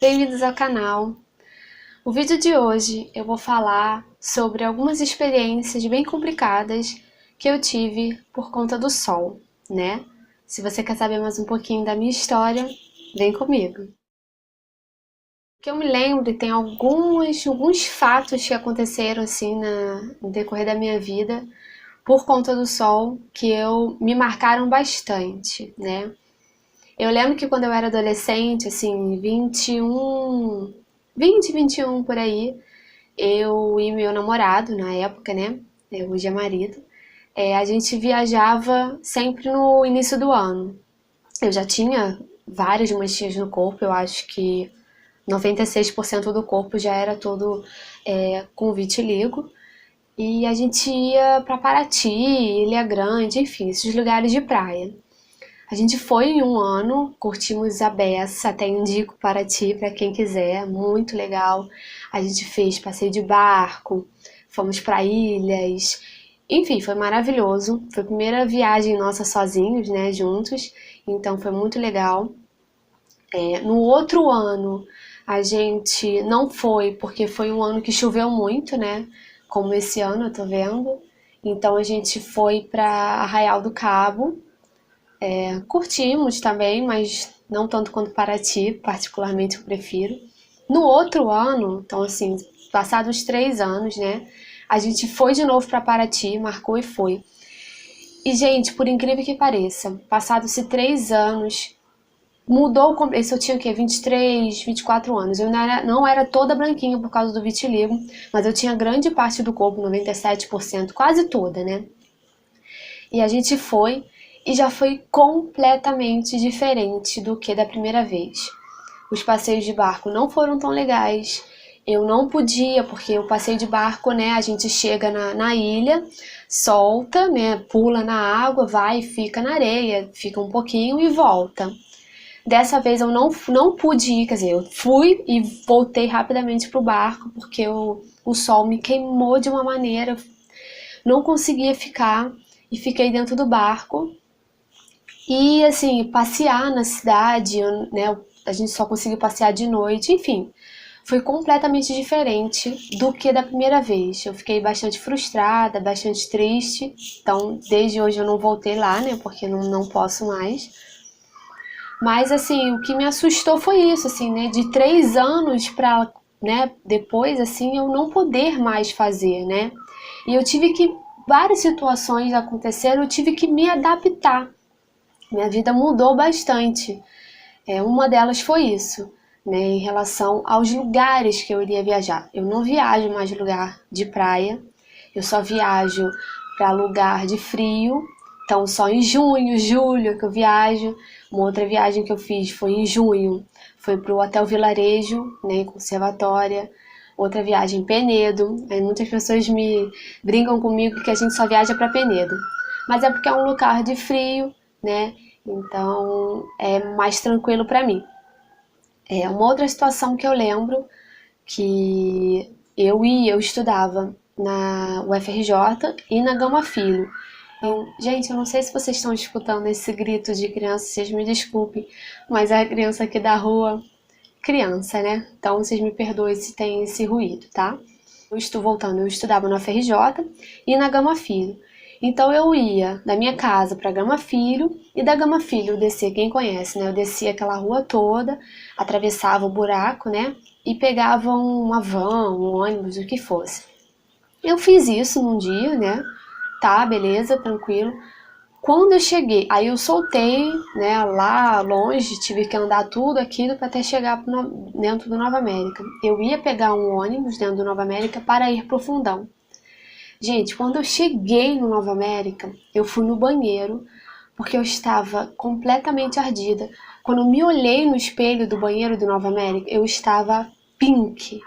Bem-vindos ao canal. O vídeo de hoje eu vou falar sobre algumas experiências bem complicadas que eu tive por conta do sol, né? Se você quer saber mais um pouquinho da minha história, vem comigo. Que eu me lembro, tem alguns fatos que aconteceram assim no decorrer da minha vida por conta do sol que me marcaram bastante, né? Eu lembro que quando eu era adolescente, assim, 21 por aí, eu e meu namorado, na época, né, hoje é marido, a gente viajava sempre no início do ano. Eu já tinha várias manchinhas no corpo, eu acho que 96% do corpo já era todo com vitiligo. E a gente ia para Paraty, Ilha Grande, enfim, esses lugares de praia. A gente foi em um ano, curtimos a beça, até indico Paraty para quem quiser, muito legal. A gente fez passeio de barco, fomos para ilhas, enfim, foi maravilhoso. Foi a primeira viagem nossa sozinhos, né, juntos, então foi muito legal. No outro ano a gente não foi, porque foi um ano que choveu muito, né, como esse ano eu tô vendo. Então a gente foi para Arraial do Cabo. Curtimos também, mas não tanto quanto Paraty, particularmente eu prefiro. No outro ano, então assim, passados 3 anos, né, a gente foi de novo para Paraty, marcou e foi. E, gente, por incrível que pareça, passados-se 3 anos, mudou. Esse eu tinha o quê? 23, 24 anos. Eu não era toda branquinha por causa do vitiligo, mas eu tinha grande parte do corpo, 97%, quase toda, né? E a gente foi e já foi completamente diferente do que da primeira vez. Os passeios de barco não foram tão legais. Eu não podia, porque o passeio de barco, né, a gente chega na ilha, solta, né, pula na água, vai e fica na areia, fica um pouquinho e volta. Dessa vez eu não pude ir, quer dizer, eu fui e voltei rapidamente pro barco, porque o sol me queimou de uma maneira, não conseguia ficar e fiquei dentro do barco. E assim, passear na cidade, né, a gente só conseguiu passear de noite, enfim, foi completamente diferente do que da primeira vez. Eu fiquei bastante frustrada, bastante triste, então desde hoje eu não voltei lá, né, porque não posso mais. Mas assim, o que me assustou foi isso, assim, né, de 3 anos para, né, depois, assim, eu não poder mais fazer, né, e eu tive que, várias situações aconteceram, eu tive que me adaptar. Minha vida mudou bastante. Uma delas foi isso, né, em relação aos lugares que eu iria viajar. Eu não viajo mais lugar de praia, eu só viajo para lugar de frio. Então só em junho, julho que eu viajo. Uma outra viagem que eu fiz foi em junho, foi para o Hotel Vilarejo, né, em Conservatória. Outra viagem em Penedo. Aí muitas pessoas me brincam comigo que a gente só viaja para Penedo, mas é porque é um lugar de frio, né? Então é mais tranquilo para mim. Uma outra situação que eu lembro que eu estudava na UFRJ e na Gama Filho. Gente, eu não sei se vocês estão escutando esse grito de criança, vocês me desculpem, mas é a criança aqui da rua, criança, né? Então vocês me perdoem se tem esse ruído, tá? Eu estudava na UFRJ e na Gama Filho. Então eu ia da minha casa para Gama Filho e da Gama Filho eu descia, quem conhece, né? Eu descia aquela rua toda, atravessava o buraco, né? E pegava uma van, um ônibus, o que fosse. Eu fiz isso num dia, né? Tá, beleza, tranquilo. Quando eu cheguei, aí eu soltei, né, lá longe, tive que andar tudo aquilo para até chegar dentro do Nova América. Eu ia pegar um ônibus dentro do Nova América para ir pro Fundão. Gente, quando eu cheguei no Nova América, eu fui no banheiro, porque eu estava completamente ardida. Quando eu me olhei no espelho do banheiro do Nova América, eu estava pink.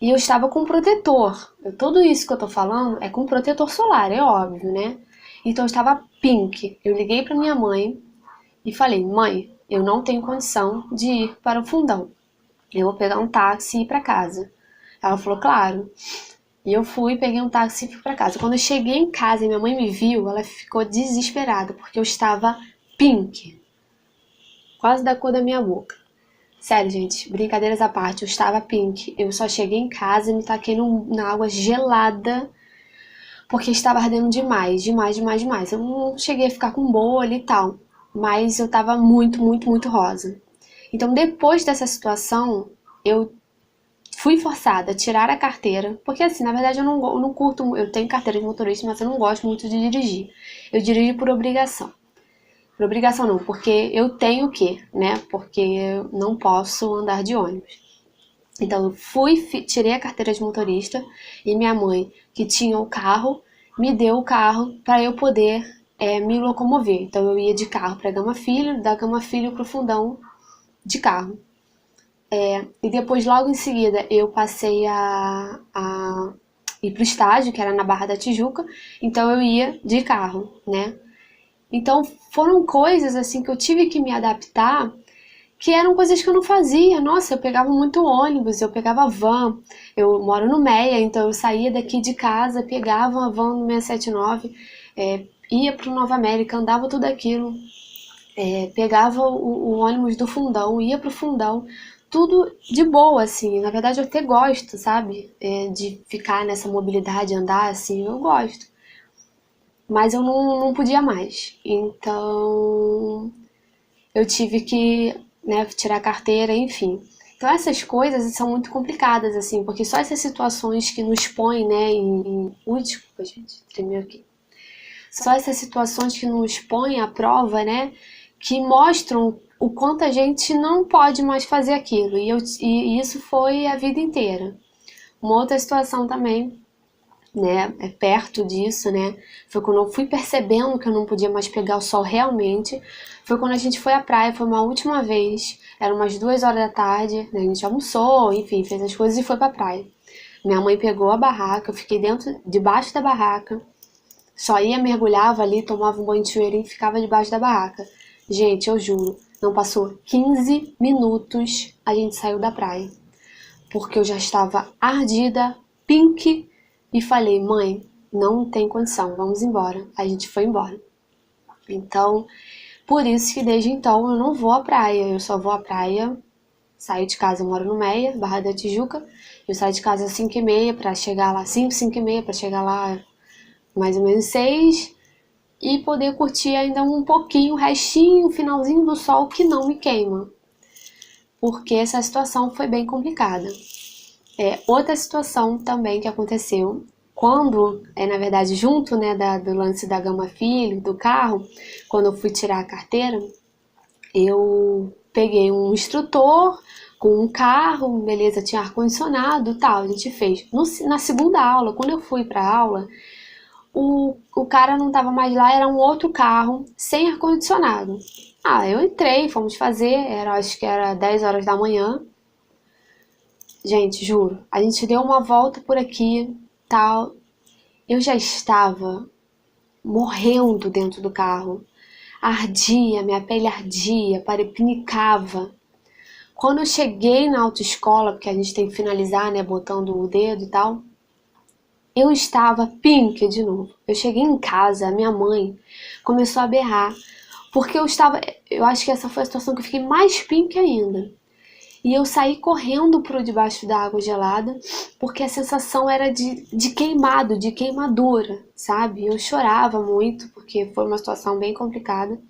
E eu estava com protetor. Tudo isso que eu tô falando é com protetor solar, é óbvio, né? Então eu estava pink. Eu liguei para minha mãe e falei: mãe, eu não tenho condição de ir para o Fundão. Eu vou pegar um táxi e ir para casa. Ela falou: claro. E eu fui, peguei um táxi e fui para casa. Quando eu cheguei em casa e minha mãe me viu, ela ficou desesperada, porque eu estava pink. Quase da cor da minha boca. Sério, gente, brincadeiras à parte, eu estava pink. Eu só cheguei em casa e me taquei na água gelada, porque estava ardendo demais, demais, demais, demais. Eu não cheguei a ficar com bolha e tal, mas eu tava muito, muito, muito rosa. Então, depois dessa situação, eu fui forçada a tirar a carteira, porque assim, na verdade eu não curto, eu tenho carteira de motorista, mas eu não gosto muito de dirigir. Eu dirijo por obrigação. Por obrigação não, porque eu tenho que, né? Porque eu não posso andar de ônibus. Então eu tirei a carteira de motorista e minha mãe, que tinha o carro, me deu o carro para eu poder me locomover. Então eu ia de carro para Gama Filho, da Gama Filho para o Fundão de carro. E depois, logo em seguida, eu passei a ir para o estágio, que era na Barra da Tijuca, então eu ia de carro, né? Então foram coisas assim que eu tive que me adaptar, que eram coisas que eu não fazia. Nossa, eu pegava muito ônibus, eu pegava van, eu moro no Meia, então eu saía daqui de casa, pegava uma van no 679, ia para o Nova América, andava tudo aquilo, pegava o ônibus do Fundão, ia pro Fundão, tudo de boa, assim. Na verdade, eu até gosto, sabe? De ficar nessa mobilidade, andar assim, eu gosto. Mas eu não podia mais. Então, eu tive que, né, tirar a carteira, enfim. Então, essas coisas são muito complicadas, assim, porque só essas situações que nos põem, né, Ui, desculpa, gente, tremeu aqui. Só essas situações que nos põem à prova, né, que mostram o quanto a gente não pode mais fazer aquilo. E isso foi a vida inteira. Uma outra situação também, né, perto disso, né, foi quando eu fui percebendo que eu não podia mais pegar o sol realmente, foi quando a gente foi à praia, foi uma última vez, era umas 2 horas da tarde, né, a gente almoçou, enfim, fez as coisas e foi pra praia. Minha mãe pegou a barraca, eu fiquei debaixo da barraca, só ia, mergulhava ali, tomava um banho de chuveiro e ficava debaixo da barraca. Gente, eu juro, não passou 15 minutos, a gente saiu da praia. Porque eu já estava ardida, pink, e falei, mãe, não tem condição, vamos embora. A gente foi embora. Então, por isso que desde então eu não vou à praia, eu só vou à praia, saio de casa, eu moro no Meia, Barra da Tijuca, eu saio de casa às 5h30 para chegar lá, 5h30 para chegar lá mais ou menos 6, e poder curtir ainda um pouquinho, o restinho, o finalzinho do sol que não me queima. Porque essa situação foi bem complicada. Outra situação também que aconteceu, quando, na verdade, junto, né, do lance da Gama Filho, do carro, quando eu fui tirar a carteira, eu peguei um instrutor com um carro, beleza, tinha ar-condicionado e tal, a gente fez. Na segunda aula, quando eu fui pra aula, o cara não tava mais lá, era um outro carro, sem ar-condicionado. Eu entrei, fomos fazer, acho que era 10 horas da manhã. Gente, juro, a gente deu uma volta por aqui, tal. Eu já estava morrendo dentro do carro. Ardia, minha pele ardia, pinicava. Quando eu cheguei na autoescola, porque a gente tem que finalizar, né, botando o dedo e tal, eu estava pink de novo. Eu cheguei em casa, a minha mãe começou a berrar, porque eu acho que essa foi a situação que eu fiquei mais pink ainda. E eu saí correndo por debaixo da água gelada, porque a sensação era de queimado, de queimadura, sabe? Eu chorava muito, porque foi uma situação bem complicada.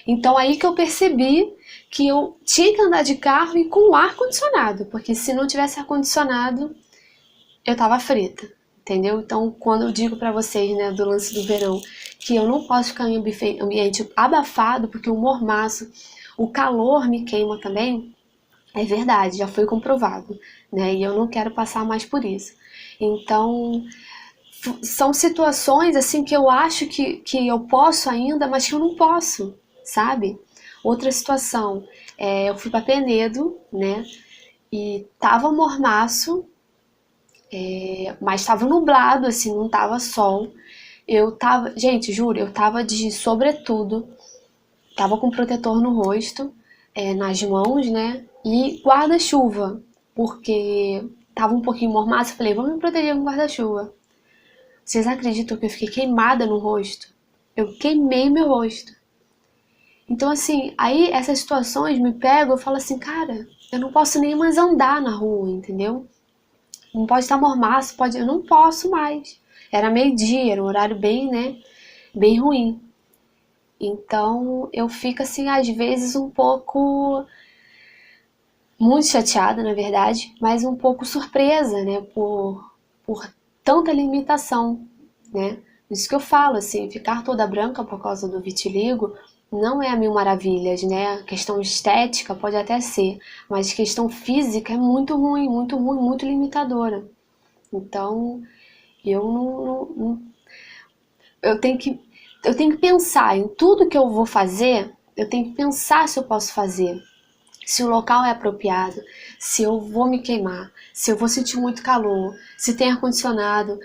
Então aí que eu percebi que eu tinha que andar de carro e com ar-condicionado, porque se não tivesse ar-condicionado, eu tava frita, entendeu? Então, quando eu digo pra vocês, né, do lance do verão, que eu não posso ficar em ambiente abafado, porque o mormaço, o calor me queima também, é verdade, já foi comprovado, né? E eu não quero passar mais por isso. Então, são situações assim que eu acho que eu posso ainda, mas que eu não posso, sabe? Outra situação, eu fui para Penedo, né? E tava mormaço, mas tava nublado, assim, não tava sol. Gente, juro, eu tava de sobretudo, tava com protetor no rosto, nas mãos, né? E guarda-chuva, porque tava um pouquinho mormaço, eu falei, vou me proteger com guarda-chuva. Vocês acreditam que eu fiquei queimada no rosto? Eu queimei meu rosto. Então, assim, aí essas situações me pegam, eu falo assim, cara, eu não posso nem mais andar na rua, entendeu? Não pode estar mormaço, pode, eu não posso mais. Era meio-dia, era um horário bem, né, bem ruim. Então eu fico assim, às vezes, um pouco, muito chateada, na verdade, mas um pouco surpresa, né, por tanta limitação, né? Isso que eu falo, assim, ficar toda branca por causa do vitiligo não é a mil maravilhas, né? A questão estética pode até ser, mas questão física é muito ruim, muito limitadora. Então, eu eu eu tenho que pensar em tudo que eu vou fazer, eu tenho que pensar se eu posso fazer, se o local é apropriado, se eu vou me queimar, se eu vou sentir muito calor, se tem ar-condicionado.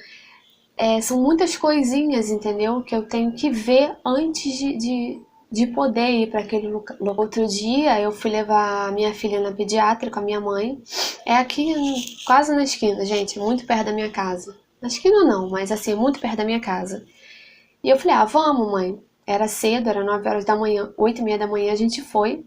São muitas coisinhas, entendeu? Que eu tenho que ver antes de poder ir para aquele local. Outro dia eu fui levar a minha filha na pediatra com a minha mãe. É aqui quase na esquina, gente, muito perto da minha casa. Na esquina não, mas assim, muito perto da minha casa. E eu falei, ah, vamos, mãe. Era cedo, era 9 horas da manhã, 8h30 da manhã a gente foi.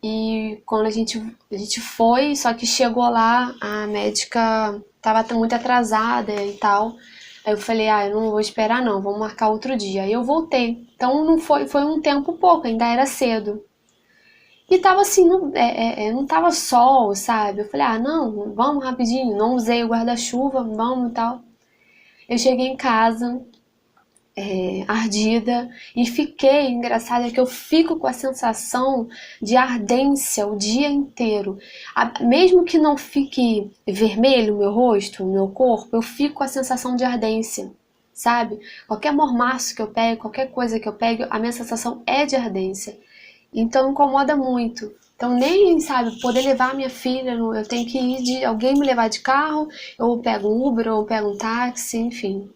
E quando a gente foi, só que chegou lá, a médica tava muito atrasada e tal. Aí eu falei, ah, eu não vou esperar não, vamos marcar outro dia. Aí eu voltei. Então não foi um tempo pouco, ainda era cedo. E tava assim, não tava sol, sabe? Eu falei, ah, não, vamos rapidinho. Não usei o guarda-chuva, vamos e tal. Eu cheguei em casa, ardida, e fiquei, engraçado é que eu fico com a sensação de ardência o dia inteiro. Mesmo que não fique vermelho o meu rosto, o meu corpo, eu fico com a sensação de ardência, sabe? Qualquer mormaço que eu pego, qualquer coisa que eu pego, a minha sensação é de ardência. Então incomoda muito. Então nem, sabe, poder levar minha filha, eu tenho que ir de alguém me levar de carro, ou eu pego um Uber, ou eu pego um táxi, enfim.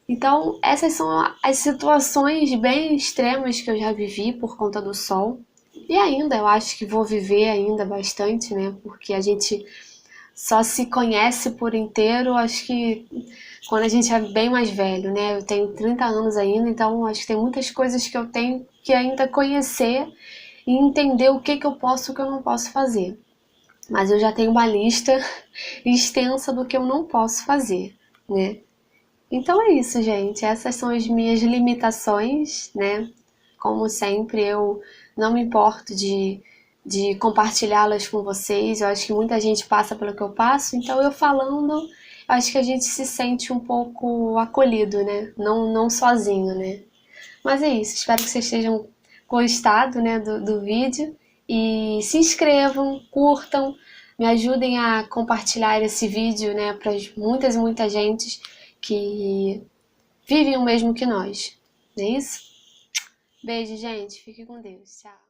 Então, essas são as situações bem extremas que eu já vivi por conta do sol. E ainda, eu acho que vou viver ainda bastante, né? Porque a gente só se conhece por inteiro, acho que quando a gente é bem mais velho, né? Eu tenho 30 anos ainda, então acho que tem muitas coisas que eu tenho que ainda conhecer e entender o que eu posso e o que eu não posso fazer. Mas eu já tenho uma lista extensa do que eu não posso fazer, né? Então é isso, gente. Essas são as minhas limitações, né? Como sempre, eu não me importo de compartilhá-las com vocês. Eu acho que muita gente passa pelo que eu passo, então eu falando, acho que a gente se sente um pouco acolhido, né? Não sozinho, né? Mas é isso. Espero que vocês tenham gostado, né, do vídeo. E se inscrevam, curtam, me ajudem a compartilhar esse vídeo, né, para muitas e muitas gentes que vivem o mesmo que nós. Não é isso? Beijo, gente. Fique com Deus. Tchau.